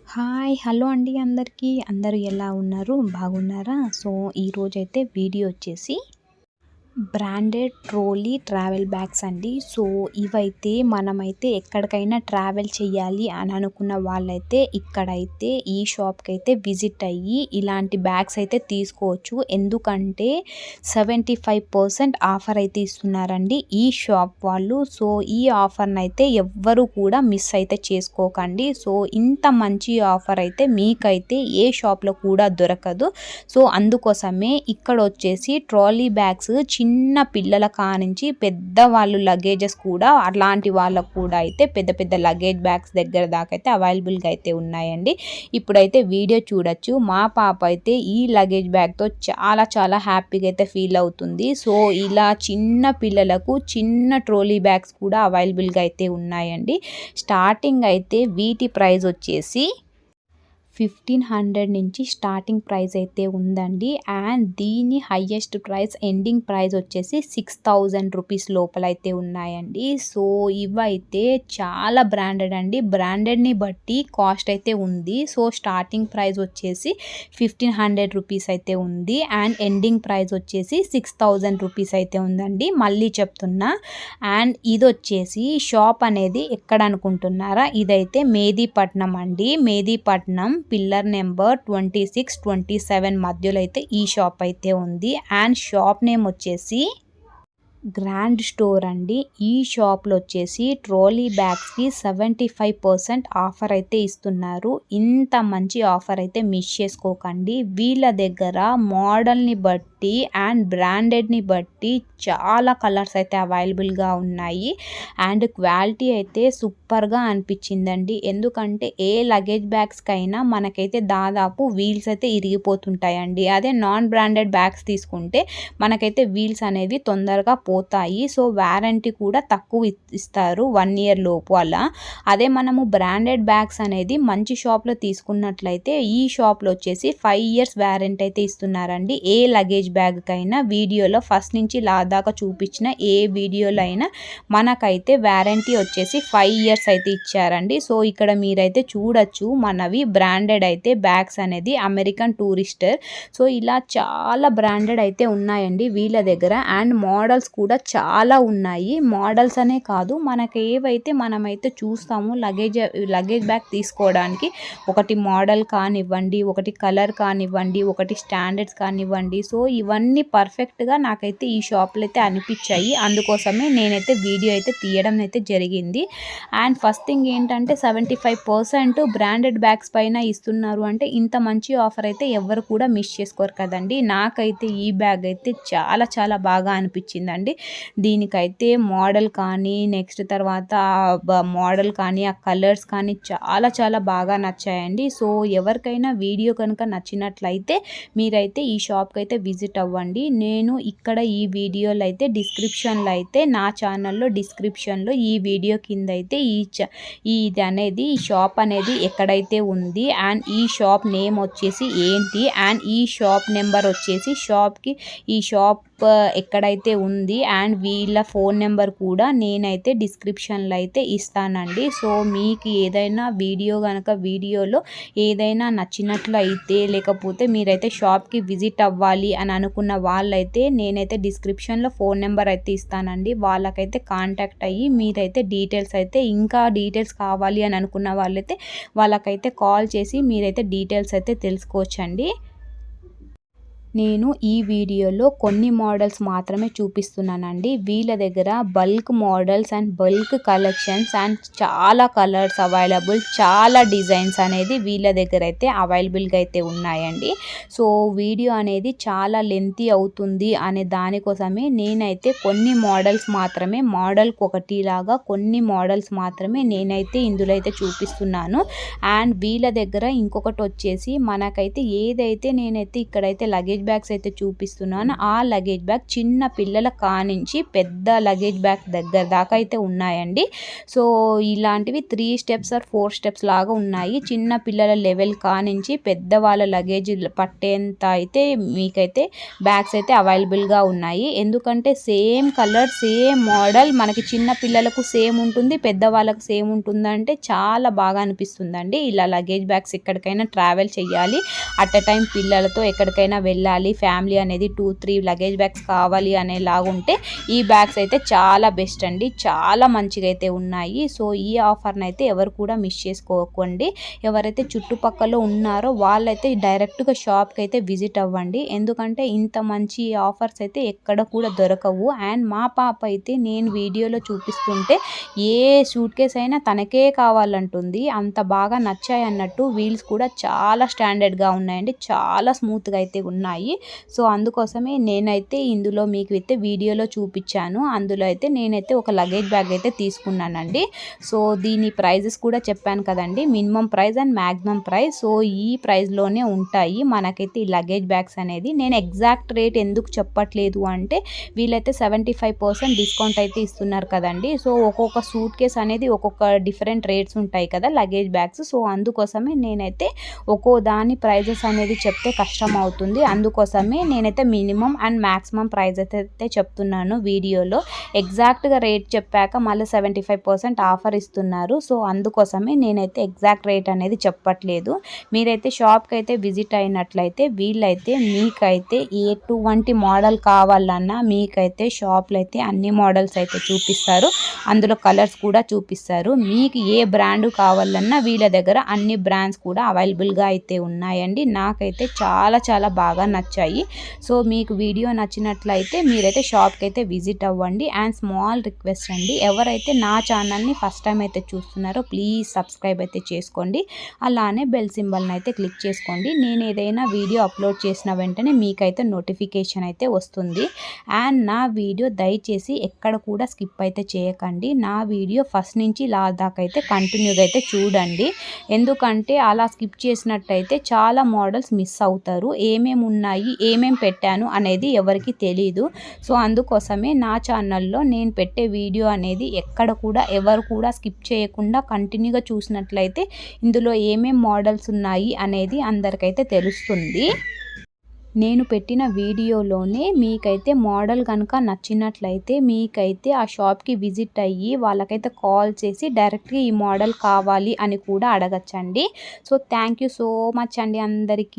Hi! Hello అండి అందరికీ. అందరూ ఎలా ఉన్నారు? బాగున్నారా? సో, ఈరోజైతే వీడియో వచ్చేసి బ్రాండెడ్ ట్రోలీ ట్రావెల్ బ్యాగ్స్ అండి. సో, ఇవైతే మనమైతే ఎక్కడికైనా ట్రావెల్ చేయాలి అని అనుకున్న వాళ్ళైతే ఇక్కడైతే ఈ షాప్‌కైతే విజిట్ అయ్యి ఇలాంటి బ్యాగ్స్ అయితే తీసుకోవచ్చు. ఎందుకంటే 75% ఆఫర్ అయితే ఇస్తున్నారండి ఈ షాప్ వాళ్ళు. సో, ఈ ఆఫర్‌నైతే ఎవ్వరు కూడా మిస్ అయితే చేసుకోకండి. సో, ఇంత మంచి ఆఫర్ అయితే మీకైతే ఏ షాప్‌లో కూడా దొరకదు. సో, అందుకోసమే ఇక్కడొచ్చేసి ట్రాలీ బ్యాగ్స్ చిన్న పిల్లల కానించి పెద్దవాళ్ళు లగేజెస్ కూడా అలాంటి వాళ్ళకు కూడా అయితే పెద్ద పెద్ద లగేజ్ బ్యాగ్స్ దగ్గర దాకా అయితే అవైలబుల్గా అయితే ఉన్నాయండి. ఇప్పుడైతే వీడియో చూడొచ్చు. మా పాప అయితే ఈ లగేజ్ బ్యాగ్తో చాలా హ్యాపీగా అయితే ఫీల్ అవుతుంది. సో, ఇలా చిన్న పిల్లలకు చిన్న ట్రోలీ బ్యాగ్స్ కూడా అవైలబుల్గా అయితే ఉన్నాయండి. స్టార్టింగ్ అయితే వీటి ప్రైస్ వచ్చేసి 1500 నుంచి స్టార్టింగ్ ప్రైస్ అయితే ఉందండి. అండ్ దీని హైయెస్ట్ ప్రైస్ ఎండింగ్ ప్రైస్ వచ్చేసి 6000 రూపీస్ లోపల అయితే ఉన్నాయండి. సో, ఇవైతే చాలా బ్రాండెడ్ అండి. బ్రాండెడ్ని బట్టి కాస్ట్ అయితే ఉంది. సో, స్టార్టింగ్ ప్రైస్ వచ్చేసి 1500 రూపీస్ అయితే ఉంది. అండ్ ఎండింగ్ ప్రైస్ వచ్చేసి 6000 రూపీస్ అయితే ఉందండి. మళ్ళీ చెప్తున్నా. అండ్ ఇది వచ్చేసి షాప్ అనేది ఎక్కడ అనుకుంటున్నారా? ఇదైతే మెహదీపట్నం అండి. మెహదీపట్నం పిల్లర్ నెంబర్ 26, 27 మధ్యలో అయితే ఈ షాప్ అయితే ఉంది. అండ్ షాప్ నేమ్ వచ్చేసి గ్రాండ్ స్టోర్ అండి. ఈ షాప్లో వచ్చేసి ట్రోలీ బ్యాగ్స్కి 75% ఆఫర్ అయితే ఇస్తున్నారు. ఇంత మంచి ఆఫర్ అయితే మిస్ చేసుకోకండి. వీళ్ళ దగ్గర మోడల్ని బట్టి అండ్ బ్రాండెడ్ని బట్టి చాలా కలర్స్ అయితే అవైలబుల్గా ఉన్నాయి. అండ్ క్వాలిటీ అయితే సూపర్గా అనిపించిందండి. ఎందుకంటే ఏ లగేజ్ బ్యాగ్స్కైనా మనకైతే దాదాపు వీల్స్ అయితే ఇరిగిపోతుంటాయండి. అదే నాన్ బ్రాండెడ్ బ్యాగ్స్ తీసుకుంటే మనకైతే వీల్స్ అనేవి తొందరగా పోతాయి. సో, వారంటీ కూడా తక్కువ ఇస్తారు 1 ఇయర్ లోపు అలా. అదే మనము బ్రాండెడ్ బ్యాగ్స్ అనేది మంచి షాప్లో తీసుకున్నట్లయితే ఈ షాప్లో వచ్చేసి 5 ఇయర్స్ వారంటీ అయితే ఇస్తున్నారండి. ఏ లగేజ్ బ్యాగ్కైనా వీడియోలో ఫస్ట్ నుంచి దాకా చూపించిన ఏ వీడియోలో అయినా మనకైతే వారంటీ వచ్చేసి 5 ఇయర్స్ అయితే ఇచ్చారండి. సో, ఇక్కడ మీరైతే చూడొచ్చు మనవి బ్రాండెడ్ అయితే బ్యాగ్స్ అనేది అమెరికన్ టూరిస్టర్. సో, ఇలా చాలా బ్రాండెడ్ అయితే ఉన్నాయండి వీళ్ళ దగ్గర. అండ్ మోడల్స్ కూడా చాలా ఉన్నాయి. మోడల్స్ అనే కాదు మనకి ఏవైతే మనమైతే చూస్తాము లగేజ్ బ్యాగ్ తీసుకోవడానికి ఒకటి మోడల్ కానివ్వండి, ఒకటి కలర్ కానివ్వండి, ఒకటి స్టాండర్డ్స్ కానివ్వండి. సో, ఇవన్నీ పర్ఫెక్ట్గా నాకైతే ఈ షాప్లో అయితే అనిపించాయి. అందుకోసమే నేనైతే వీడియో అయితే తీయడం అయితే జరిగింది. అండ్ ఫస్ట్ థింగ్ ఏంటంటే 75% బ్రాండెడ్ బ్యాగ్స్ పైన ఇస్తున్నారు అంటే ఇంత మంచి ఆఫర్ అయితే ఎవరు కూడా మిస్ చేసుకోరు కదండి. నాకైతే ఈ బ్యాగ్ అయితే చాలా బాగా అనిపించిందండి. దీనికైతే మోడల్ కానీ నెక్స్ట్ తర్వాత మోడల్ కానీ ఆ కలర్స్ కానీ చాలా బాగా నచ్చాయండి. సో, ఎవరికైనా వీడియో కనుక నచ్చినట్లయితే మీరైతే ఈ షాప్కి అయితే విజిట్ అవ్వండి. నేను ఇక్కడ ఈ వీడియోలో అయితే డిస్క్రిప్షన్లో అయితే నా ఛానల్లో డిస్క్రిప్షన్లో ఈ వీడియో కింద అయితే ఇది అనేది ఈ షాప్ అనేది ఎక్కడైతే ఉంది అండ్ ఈ షాప్ నేమ్ వచ్చేసి ఏంటి అండ్ ఈ షాప్ నెంబర్ వచ్చేసి ఈ షాప్ ఎక్కడైతే ఉంది అండ్ వీళ్ళ ఫోన్ నెంబర్ కూడా నేనైతే డిస్క్రిప్షన్లో అయితే ఇస్తానండి. సో, మీకు ఏదైనా వీడియోలో ఏదైనా నచ్చినట్లు అయితే లేకపోతే మీరైతే షాప్కి విజిట్ అవ్వాలి అని అనుకున్న వాళ్ళైతే నేనైతే డిస్క్రిప్షన్లో ఫోన్ నెంబర్ అయితే ఇస్తానండి. వాళ్ళకైతే కాంటాక్ట్ అయ్యి మీరైతే ఇంకా డీటెయిల్స్ కావాలి అని అనుకున్న వాళ్ళైతే వాళ్ళకైతే కాల్ చేసి మీరైతే డీటెయిల్స్ అయితే తెలుసుకోవచ్చండి. నేను ఈ వీడియోలో కొన్ని మోడల్స్ మాత్రమే చూపిస్తున్నానండి. వీళ్ళ దగ్గర bulk models and bulk collections and చాలా కలర్స్ అవైలబుల్, చాలా డిజైన్స్ అనేది వీళ్ళ దగ్గర అయితే అవైలబుల్గా అయితే ఉన్నాయండి. సో, వీడియో అనేది చాలా లెంతీ అవుతుంది అనే దానికోసమే నేనైతే కొన్ని మోడల్స్ మాత్రమే మోడల్కి ఒకటిలాగా కొన్ని మోడల్స్ మాత్రమే నేనైతే ఇందులో అయితే చూపిస్తున్నాను. అండ్ వీళ్ళ దగ్గర ఇంకొకటి వచ్చేసి మనకైతే ఏదైతే నేనైతే ఇక్కడైతే లగేజ్ బ్యాగ్స్ అయితే చూపిస్తున్నాను ఆ లగేజ్ బ్యాగ్ చిన్న పిల్లల కానించి పెద్ద లగేజ్ బ్యాగ్ దగ్గర దాకా అయితే ఉన్నాయండి. సో ఇలాంటివి 3 స్టెప్స్ ఆర్ 4 స్టెప్స్ లాగా ఉన్నాయి. చిన్న పిల్లల లెవెల్ కానించి పెద్దవాళ్ళ లగేజ్ పట్టేంత అయితే మీకైతే బ్యాగ్స్ అయితే అవైలబుల్గా ఉన్నాయి. ఎందుకంటే సేమ్ కలర్ సేమ్ మోడల్ మనకి చిన్న పిల్లలకు సేమ్ ఉంటుంది, పెద్దవాళ్ళకు సేమ్ ఉంటుందంటే చాలా బాగా అనిపిస్తుందండి. ఇలా లగేజ్ బ్యాగ్స్ ఎక్కడికైనా ట్రావెల్ చేయాలి, అట్ ఎ టైం పిల్లలతో ఎక్కడికైనా వెళ్ళాలి, ఫ్యామిలీ అనేది 2-3 లగేజ్ బ్యాగ్స్ కావాలి అనేలాగుంటే ఈ బ్యాగ్స్ అయితే చాలా బెస్ట్ అండి. చాలా మంచిగా అయితే ఉన్నాయి. సో ఈ ఆఫర్ని అయితే ఎవరు కూడా మిస్ చేసుకోకండి. ఎవరైతే చుట్టుపక్కల ఉన్నారో వాళ్ళైతే డైరెక్ట్గా షాప్కి అయితే విజిట్ అవ్వండి. ఎందుకంటే ఇంత మంచి ఆఫర్స్ అయితే ఎక్కడ కూడా దొరకవు. అండ్ మా పాప అయితే నేను వీడియోలో చూపిస్తుంటే ఏ సూట్ కేస్ అయినా తనకే కావాలంటుంది. అంత బాగా నచ్చాయి అన్నట్టు. వీల్స్ కూడా చాలా స్టాండర్డ్గా ఉన్నాయండి, చాలా స్మూత్గా అయితే ఉన్నాయి. సో అందుకోసమే నేనైతే ఇందులో మీకు అయితే వీడియోలో చూపించాను. అందులో అయితే నేనైతే ఒక లగేజ్ బ్యాగ్ అయితే తీసుకున్నానండి. సో దీని ప్రైజెస్ కూడా చెప్పాను కదండి, minimum price and maximum price. So ఈ ప్రైస్లోనే ఉంటాయి మనకైతే ఈ లగేజ్ బ్యాగ్స్ అనేది. నేను ఎగ్జాక్ట్ రేట్ ఎందుకు చెప్పట్లేదు అంటే వీళ్ళైతే 75% డిస్కౌంట్ అయితే ఇస్తున్నారు కదండి. సో ఒక్కొక్క సూట్ కేస్ అనేది ఒక్కొక్క డిఫరెంట్ రేట్స్ ఉంటాయి కదా లగేజ్ బ్యాగ్స్. సో అందుకోసమే నేనైతే ఒక్కో దాని ప్రైజెస్ అనేది చెప్తే కష్టం అవుతుంది. అందుకోసమే నేనైతే మినిమం అండ్ మ్యాక్సిమం ప్రైస్ అయితే చెప్తున్నాను వీడియోలో. ఎగ్జాక్ట్గా రేట్ చెప్పాక మళ్ళీ 75% ఆఫర్ ఇస్తున్నారు. సో అందుకోసమే నేనైతే ఎగ్జాక్ట్ రేట్ అనేది చెప్పట్లేదు. మీరైతే షాప్కి అయితే విజిట్ అయినట్లయితే వీళ్ళైతే మీకైతే ఎటువంటి మోడల్ కావాలన్నా మీకైతే షాప్లో అయితే అన్ని మోడల్స్ అయితే చూపిస్తారు, అందులో కలర్స్ కూడా చూపిస్తారు. మీకు ఏ బ్రాండ్ కావాలన్నా వీళ్ళ దగ్గర అన్ని బ్రాండ్స్ కూడా అవైలబుల్గా అయితే ఉన్నాయండి. నాకైతే చాలా చాలా బాగా నచ్చాయి. సో మీకు వీడియో నచ్చినట్లయితే మీరైతే షాప్కి అయితే విజిట్ అవ్వండి. అండ్ స్మాల్ రిక్వెస్ట్ అండి, ఎవరైతే నా ఛానల్ని ఫస్ట్ టైం అయితే చూస్తున్నారో ప్లీజ్ సబ్స్క్రైబ్ అయితే చేసుకోండి. అలానే బెల్ సింబల్ని అయితే క్లిక్ చేసుకోండి. నేను ఏదైనా వీడియో అప్లోడ్ చేసిన వెంటనే మీకైతే నోటిఫికేషన్ అయితే వస్తుంది. అండ్ నా వీడియో దయచేసి ఎక్కడ కూడా స్కిప్ అయితే చేయకండి. నా వీడియో ఫస్ట్ నుంచి లాస్ట్ దాకా అయితే కంటిన్యూగా అయితే చూడండి. ఎందుకంటే అలా స్కిప్ చేసినట్టయితే చాలా మోడల్స్ మిస్ అవుతారు. ఏమేమి ఉన్నాయి, ఏమేమి పెట్టాను అనేది ఎవరికి తెలీదు. సో అందుకోసమే నా ఛానల్లో నేను పెట్టే వీడియో అనేది ఎక్కడ కూడా ఎవరు కూడా స్కిప్ చేయకుండా కంటిన్యూగా చూసినట్లయితే ఇందులో ఏమేమి మోడల్స్ ఉన్నాయి అనేది అందరికైతే తెలుస్తుంది. నేను పెట్టిన వీడియోలోనే మీకైతే మోడల్ కనుక నచ్చినట్లయితే మీకైతే ఆ షాప్కి విజిట్ అయ్యి వాళ్ళకైతే కాల్ చేసి డైరెక్ట్గా ఈ మోడల్ కావాలి అని కూడా అడగచ్చండి. So thank you so much అండి అందరికీ.